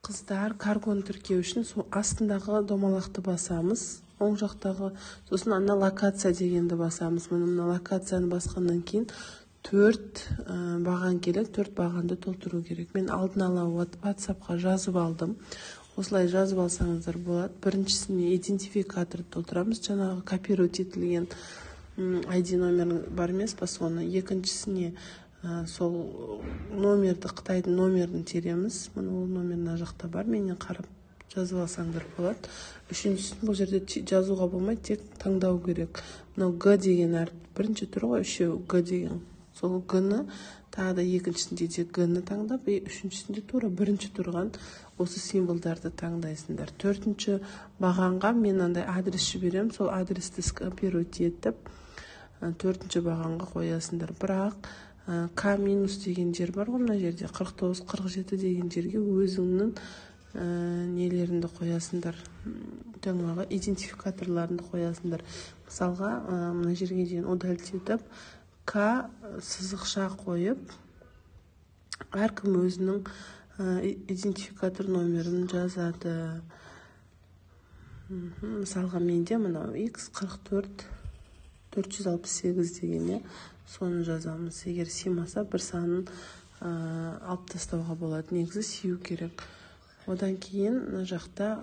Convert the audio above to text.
Қыздар, каргоны тіркеу үшін астындағы домалақты басамыз. Оң жақтағы, сосын ана локация дегенді басамыз. Мына локацияны басқаннан кейін 4 баған келек, 4 бағанды толтыру керек. Мен алдын ала WhatsAppқа жазып алдым. Осылай жазып алсаңыздар болады. Біріншісіне идентификаторды толтырамыз. Жаңағы копировать етілген ID номері бар емес па соны. Екіншісіне сол номерді, Қытайдың номерін тереміз. Мына ол номерін жақта бар. Менен қарап жазып алсаңдар болады. Үшіншісін бұл жерде жазуға болмайды, тек таңдау керек. Мынау Г деген әріп. Бірінші тұр ғой, үшеу Г деген. Сол Г-ні тағы да екіншісінде де Г-ні таңдап, үшіншісінде тура бірінші тұрған осы символдарды таңдайсыңдар. Төртінші бағанға мен андай адрес жіберем, сол адресті скопировать етіп, төртінші бағанға қоясыңдар. Бірақ К минус деген жер бар ғой, мына жерде 49-47 деген жерге өзіңнің нелерінді қоясыңдар, жаңағы идентификаторларынды қоясыңдар. Мысалға, мына жерге дейін удалить етіп, К сызықша қойып, әркім өзінің идентификатор номерін жазады. Мысалға менде мынау X44 468 деген, соны жазамыз. Егер симаса бір санын алып тастауға болады. Негізі сию керек. Одан кейін жақта